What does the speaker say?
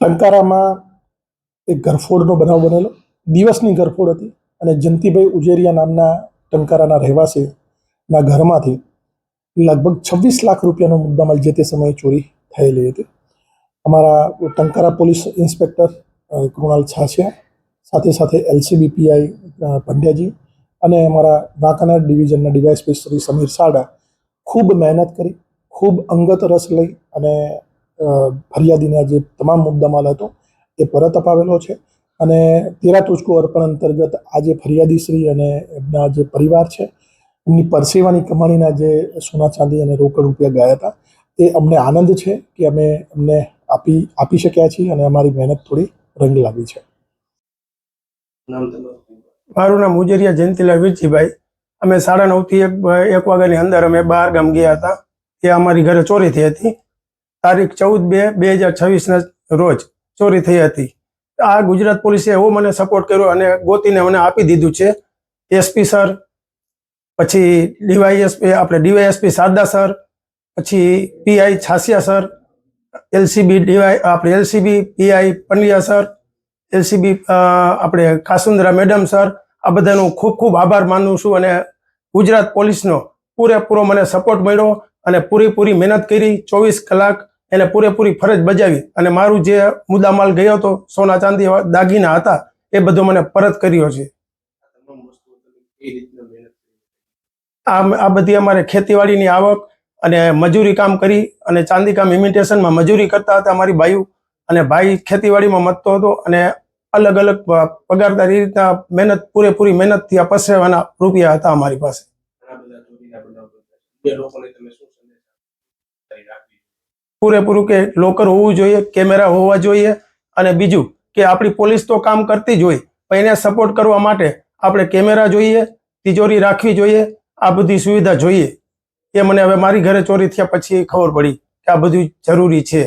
ટંકારામાં એક ઘરફોડનો બનાવ બનેલો. દિવસની ઘરફોડ હતી અને જયંતિભાઈ ઉજેરિયા નામના ટંકારાના રહેવાસીના ઘરમાંથી લગભગ 26 લાખ રૂપિયાનો મુદ્દામાલ જે તે સમયે ચોરી થયેલી હતી. અમારા ટંકારા પોલીસ ઇન્સ્પેક્ટર કૃણાલ છાસિયા, સાથે સાથે LCB PI પંડ્યાજી અને અમારા વાંકાનેર ડિવિઝનના ડીવાયએસપી શ્રી સમીર સાડા ખૂબ મહેનત કરી, ખૂબ અંગત રસ લઈ અને ફરિયાદીના જે તમામ મુદ્દામાલ હતો એ પરત અપાવેલો છે. અને 13 તુચકો અર્પણ અંતર્ગત આજે ફરિયાદીશ્રી અને એમના જે પરિવાર છે એમની પરસેવાની કમાણીના જે સોના ચાંદી અને રોકડ રૂપિયા ગયા હતા એ અમને આનંદ છે કે અમે એમને આપી શક્યા છીએ અને અમારી મહેનત થોડી રંગ લાવી છે. મારું નામ ઉજેરિયા જયંતિલાલ વીરજીભાઈ. અમે 9:30 થી 1 વાગ્યાની અંદર અમે બહાર ગામ ગયા હતા. એ અમારી ઘરે ચોરી થઈ હતી. તારીખ 14/2/2026 રોજ ચોરી થઈ હતી. આ ગુજરાત પોલીસે એવો મને સપોર્ટ કર્યો અને ગોતીને મને આપી દીધું છે. SP સર, પછી ડીવાયએસપી સારદા સર, પછી PI Chhasiya sir, LCB PI Pandya sir, LCB Kasundra madam sir, આ બધાનો ખૂબ ખૂબ આભાર માનું છું. અને ગુજરાત પોલીસનો પૂરેપૂરો મને સપોર્ટ મળ્યો અને પૂરી મહેનત કરી. 24 કલાક એને પૂરેપૂરી ફરજ બજાવી અને મારું જે મુદ્દામાલ ગયો હતો, સોના ચાંદી દાગીના હતા, એ બધો મને પરત કર્યો છે. આ બધી અમારે ખેતીવાડીની આવક અને મજૂરી કામ કરી અને ચાંદી કામ ઇમિટેશનમાં મજૂરી કરતા હતા અમારી બાઈઓ. અને ભાઈ ખેતીવાડીમાં મતતો હતો અને અલગ અલગ પગારદાર એ રીતના પૂરેપૂરી મહેનતથી આ પસરેવાના રૂપિયા હતા અમારી પાસે. પૂરેપૂરું કે લોકર હોવું જોઈએ, કેમેરા હોવા જોઈએ, અને બીજું કે આપણી પોલીસ તો કામ કરતી જ હોય પણ એને સપોર્ટ કરવા માટે આપણે કેમેરા જોઈએ, તિજોરી રાખવી જોઈએ, આ બધી સુવિધા જોઈએ. એ મને હવે મારી ઘરે ચોરી થયા પછી ખબર પડી કે આ બધું જરૂરી છે.